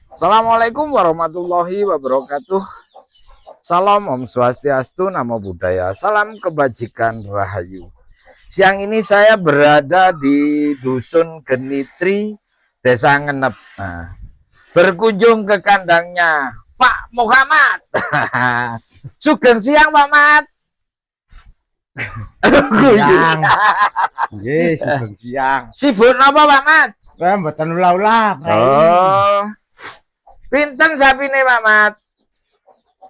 Assalamualaikum warahmatullahi wabarakatuh. Salam Om Swastiastu, Namo Buddhaya, salam kebajikan rahayu. Siang ini saya berada di Dusun Genitri, Desa Ngenep. Nah, berkunjung ke kandangnya Pak Muhammad. Sugeng siang Pak Mat. Siang. Nggih, sugeng siang. Sibuk napa Pak Mat? Mboten ulah-ulah. Oh. Pinten sapine Pak Mat?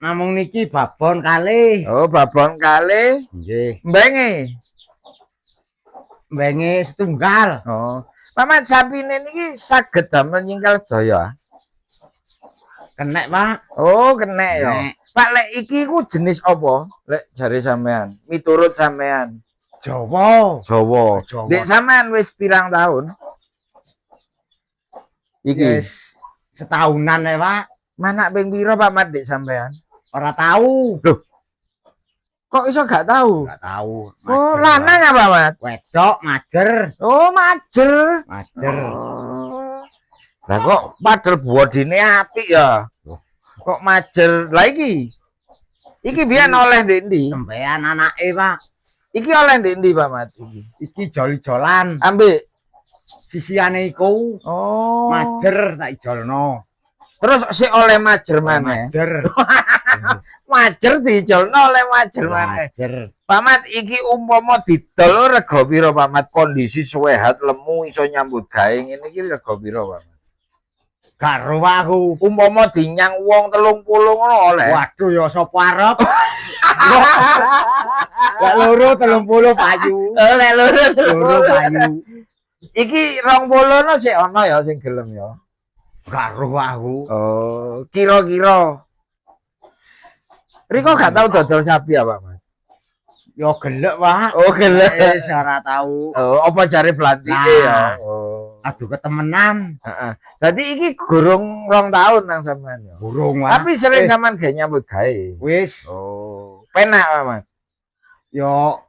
Namung niki babon kalih. Oh, babon kalih. Nggih. Mbenge setunggal. Oh. Pak Mat, sapine niki saged damel nyingkal daya. Kenek, Pak. Oh, kenek ya. Kenek. Pak, lek iki ku jenis apa? Lek jare sampean, miturut sampean. Jawa. Jawa. Jawa. Dek sampean wis pirang tahun? Iki Yes. Setahunan ya, Pak. manak ping pira Pak Mat dek sampean? Ora tahu. Loh. Kok iso gak tahu? Enggak tahu. Oh, lanang apa, Mat? Wedok, majer. Oh, majer. Majer. Oh. Lah kok padahal bodine apik ya. Kok majer. Lah iki. Iki biyen oleh ndek ndi? Sembean anake, Pak. Iki oleh ndek ndi, Pak Mat iki? Iki joli-jolan. Ambek. Sisiane iku Oh. majer tak ijolno. Terus sik oleh majer maneh. Majer. Majer dijolno oleh majer maneh. Majer. Pak Mat iki umpama didol rega pira Pak Mat? Kondisi sehat lemu iso nyambut gawe ngene iki rega pira Pak Mat? Karo aku. Umpama dinyang wong 30 ngono oleh. Waduh ya sapa arep? Lek loro 30 payu. Oleh loro. Loro payu. Iki 20 no sik ana ya sing gelem ya. Karo aku. Oh, kira-kira. Riko gak tau dodol sapi ya Pak Mat? Ya gelek, Pak. Oh, gelem. Wis ora tahu. Oh, apa jare blantike ya? Nah. Oh. Aduh ketemenan. Heeh. Dadi iki gurung 2 tahun nang sampean ya. Burung, Pak. Tapi sering sampean ge nyambut gawe. Wis Oh, penak Pak Mat. ya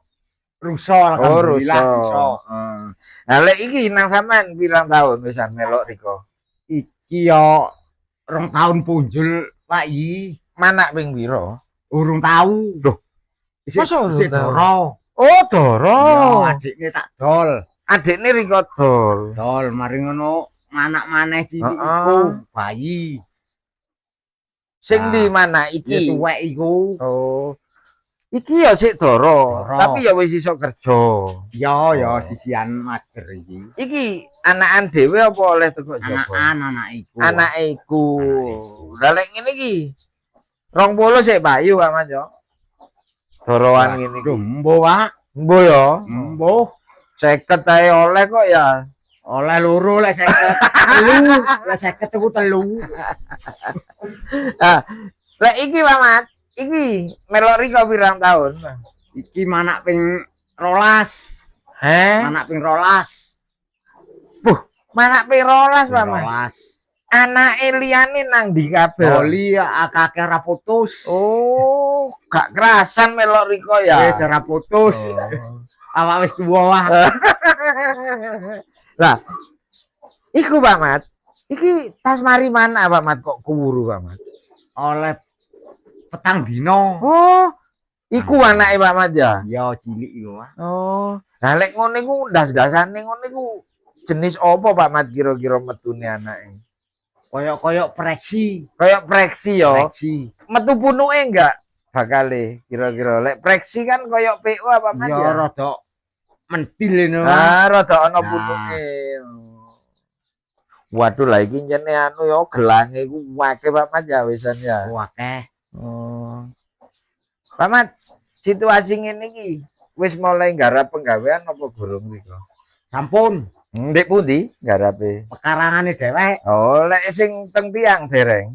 rusa Oh, alhamdulillah rusa. rusa. Nah, lek iki nang sampean pirang tahun wisan melok riko? Iki ya 2 tahun punjul, Pak Yi. Manak ping pira? Urung tahu. Loh, Isih masa urung isih tahu? doro. Oh, Doro. Ya adikne tak dol. Adikne riko dol. Dol mari ngono manak maneh cilik Heeh. iku bayi. Sing Nah, di mana Iki iki? tuwek iku. Oh. Iki ya sik Doro, Doro. tapi ya wis iso kerja. Ya Oh. sisian mager iki. Iki anakan dhewe apa oleh teko Jaba? Anak iku. Anake iku. Lah lek ngene iki 20 sik payu Pak Mas yo. Doroan ngene iki. Mbo, Pak. Mbo ya. Mbo. 50 ae oleh kok ya. Oleh loro lek 50. Telu, lek 50 iku telu. Ah, lek iki Pak Mat, iki melok riko pirang tahun? Iki manak ping 12. Heh? Manak ping 12. Manak ping 12 Pak Mat. 12. Anake liyane nang ndi kabeh? Doli akeh ora putus. Oh, gak kerasan melok riko ya. Wis ora putus. Oh. Awak wis tuwa wah. Lah, iku Pak Mat. Iki tas mari mana Pak Mat kok kuwuru Pak Mat? Oleh petang dino. Oh, iku anake Pak Mat ya. Ya cilik iku, Pak. Oh, lah lek ngono iku ndas-ndasane ngono iku jenis apa Pak Mat kira-kira metune anake? Koyok-koyok preksi. Kayak preksi ya. Preksi. Metu punuke enggak bakale kira-kira. Lek preksi kan koyok PO apa Mat Ya ya? rada mentil ini, Pak. Ah, rada ana Nah. punuke. Waduh lah iki jene anu ya gelange iku akeh Pak Mat ya wisan ya. Akeh. Oh. Pak Mat, situasi ngene iki wis mulai nggarap penggawean apa gurung riko? Sampun. Ndek pundi ngarape? Pekarangane dhewek. Oh, lek sing teng tiang dereng.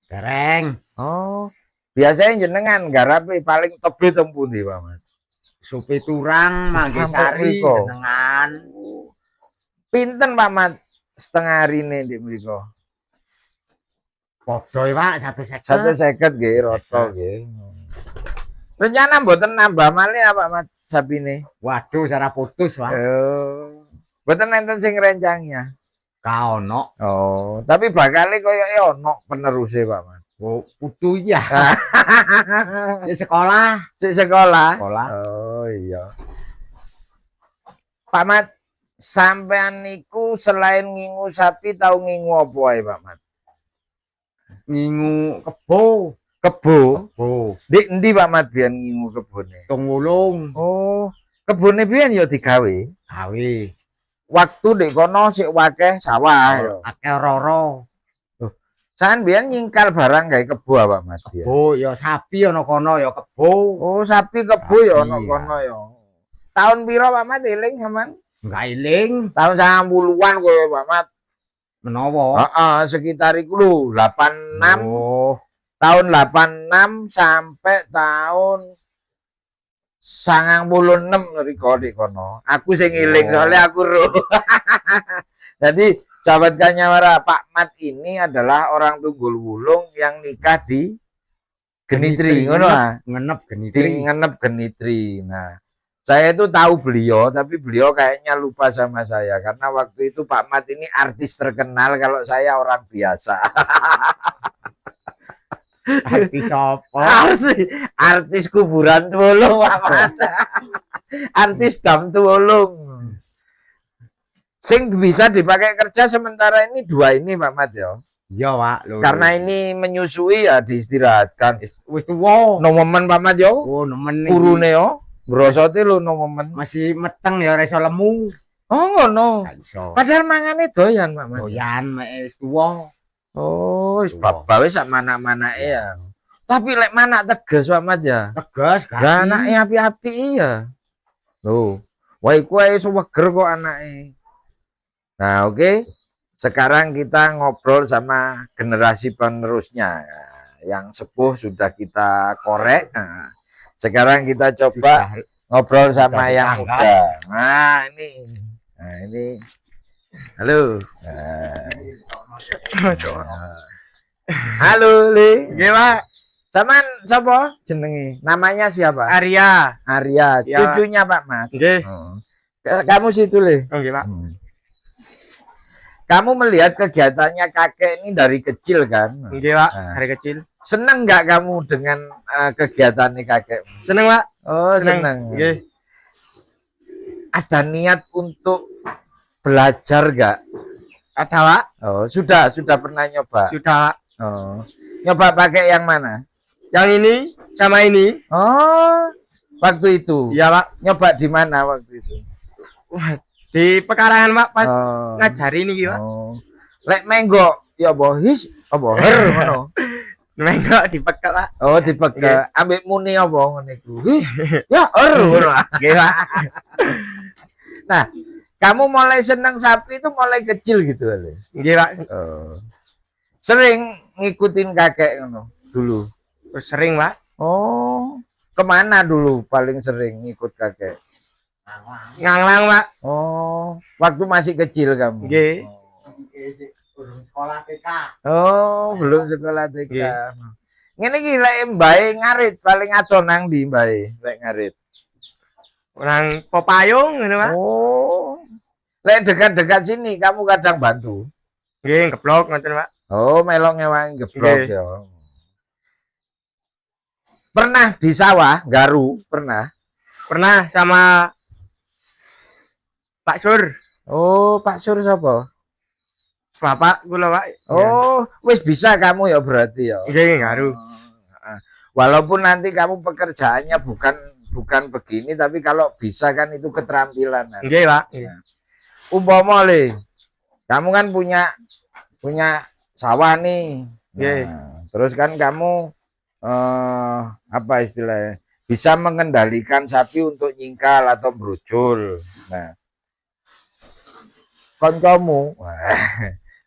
Dereng. Oh. Biasanya jenengan ngarape paling tebe teng pundi, Pak Mat? Supi turang, Manggesari, mriko. jenengan. Pinten Pak Mat setengah harine ndek mriko? Padha Pak 150. 150 nggih rata nggih. Rencana mboten nambah malih apa Mas sapine? Waduh, cara putus, Pak. Oh. Mboten enten sing rencangnya. Ka ono. Oh, tapi bakale koyoke ono peneruse Pak Mas. Oh, kudu ya. Di sekolah. Sik sekolah. Sekolah. Oh iya. Pak Mat, sampean niku selain ngingu sapi tau ngingu apa ae Pak Mat? Ngingu kebo. Kebo. Kebo. Di endi Pak Mat biyen ngingu kebone? Tungulung. Oh, kebone biyen ya digawe. Gawe. Waktu di kono sik wakeh sawah ya. Akeh roro. Sampean biyen nyingkal barang gawe kebo apa Mas? Biyen? Kebo ya sapi ana kono ya kebo. Oh, sapi kebo ya ana Sapi, kono ya. Tahun piro Pak Mat eling sampean? Enggak eling. Tahun 90-an koyo Pak Mat. Menawa. Heeh, sekitar iku lho, 86. Oh, Tahun 86 sampai tahun 96 riko di kono. Aku sing eling soalnya aku ro. Jadi sahabat Kanyawara, Pak Mat ini adalah orang Tunggul Wulung yang nikah di Genitri, ngono ah. ngenep Di genitri. ngenep Genitri. Nah, saya itu tahu beliau, tapi beliau kayaknya lupa sama saya karena waktu itu Pak Mat ini artis terkenal, kalau saya orang biasa. Artis apa? Artis kuburan Tuwulung Pak Mat. Artis dam Tuwulung. Sing bisa dipakai kerja sementara ini dua ini Pak Mat ya. Iya, Pak. Lho. Karena ini menyusui ya diistirahatkan. Wis tuwa. Nomomen Pak Mat yo. Oh, nemen iki. Urune yo. Brosote lho nomomen. Masih meteng ya ora iso lemu. Oh ngono. Gak iso. Padahal mangane doyan Pak Mat. Doyan mek wis tuwa. Oh, wis bapak wis sak mana-manake ya. Tapi lek manak tegas Pak Mat ya. Tegas gak. Lah anake api-api iya. Loh, wae kuwi iso weger kok anake. Nah, oke. Sekarang kita ngobrol sama generasi penerusnya. Nah, yang sepuh sudah kita korek. Nah, sekarang kita coba ngobrol sama sudah yang ditangkap. muda. Nah, ini. Nah, ini. Halo. Halo, Li. Nggih, Pak. Saman sapa jenenge? Namanya siapa? Arya. Arya, Ya. cucunya Pak Mas. Nggih. Oh. Kamu situ, Le. Oh, nggih, Pak. Kamu melihat kegiatannya kakek ini dari kecil kan? Nggih, Pak. Nah. Hari kecil. Seneng nggak kamu dengan kegiatan kakek? Seneng, Pak. Oh, seneng. Nggih. Ada niat untuk belajar nggak? Ada, Pak. Oh, sudah pernah nyoba. Sudah. Oh, nyoba pakai yang mana? Yang ini sama ini. Oh, waktu itu. Iya, Pak. Nyoba di mana waktu itu? Wah, di pekarangan, Pak, pas Oh. ngajari niki, Pak. Oh. Lek menggo ya bohis apa her ngono. Nengok di pekak, Pak. Oh, dipegak. Ambek muni apa ngono iku. His, ya her ngono. Nggih, Pak. Nah, kamu mulai seneng sapi itu mulai kecil gitu kali. Nggih, Pak. Oh. Sering ngikutin kakek ngono dulu. Sering, Pak. Oh, kemana dulu paling sering ngikut kakek? Nganglang, Pak. Oh, waktu masih kecil kamu. Nggih. Sekolah TK. Oh, belum sekolah TK. Nggih. Ngene iki lek mbae ngarit paling adon nang ndi mbae lek ngarit? Orang Popayung ngono, Pak. Oh. Lek dekat-dekat sini kamu kadang bantu. Nggih, ngeblok ngoten, Pak. Oh, melok ngewangi geblok Nggih. ya. Pernah di sawah, garu, pernah. Pernah sama Pak Sur. Oh, Pak Sur sapa? Bapak kula, Pak. Oh, wis bisa kamu ya berarti ya. Nggih, ngaruh. Oh, walaupun nanti kamu pekerjaannya bukan begini, tapi kalau bisa kan itu keterampilan. Nggih, Pak. Umpama le, kamu kan punya sawah nih. Nggih. Nah, terus kan kamu apa istilahnya? Bisa mengendalikan sapi untuk nyingkal atau brujul. Nah, koncomu,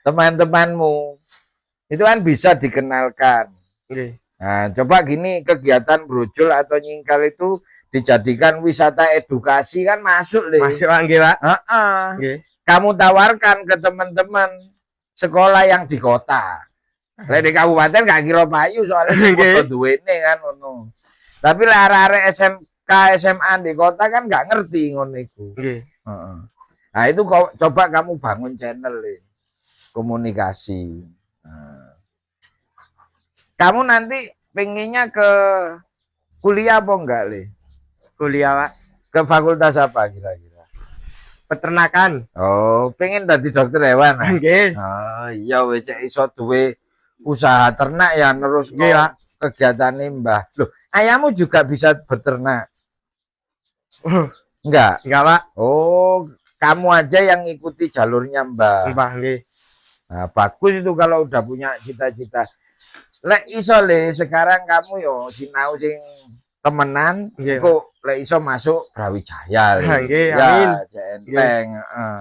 teman-temanmu itu kan bisa dikenalkan. Nggih. Nah, coba gini, kegiatan brujul atau nyingkal itu dijadikan wisata edukasi kan masuk deh. Masuk, Pak. Nggih, Pak. Nggih. Kamu tawarkan ke teman-teman sekolah yang di kota. Lek di kabupaten gak kira payu soalnya Nggih. foto duwene kan ngono. Tapi lah arek-arek SMK SMA di kota kan nggak ngerti ngono iku. Nggih. Heeh. Nah itu coba kamu bangun channel komunikasi. Nah, kamu nanti pengennya ke kuliah apa enggak le? Kuliah, Pak. Ke fakultas apa kira-kira? Peternakan. Oh, pengen jadi dokter hewan. Ah? Nggih. Oh iya wis cek iso duwe usaha ternak ya terus Nggih, Pak. kegiatan Mbah. Loh, ayammu juga bisa beternak? Enggak. Enggak, Pak. Oh, kamu aja yang ikuti jalurnya Mbah. Mbah, nggih. Nah, bagus itu kalau udah punya cita-cita. Lek iso le sekarang kamu yo sinau sing temenan Nggih, kok lek iso masuk Brawijaya le. Nggih, Ya, amin. enteng, heeh.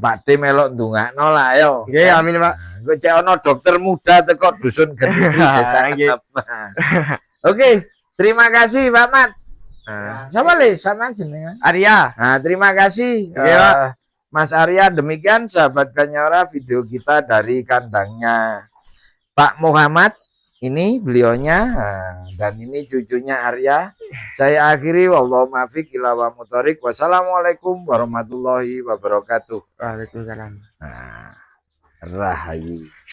Pak D melok ndongakno lah yo. Nggih, amin, Pak. Engko cek ono dokter muda teko dusun Geni desa Nggih. Ketep. Oke, terima kasih Pak Mat. Nah, siapa le sama jenengan? Arya. Nah, terima kasih Oke, Pak. Mas Arya. Demikian sahabat Kanyora video kita dari kandangnya Pak Muhammad. Ini beliaunya dan ini cucunya Arya. Saya akhiri wallahu muwaffiq ila wa muthoriq. Wassalamualaikum warahmatullahi wabarakatuh. Waalaikumsalam. Nah, rahayu.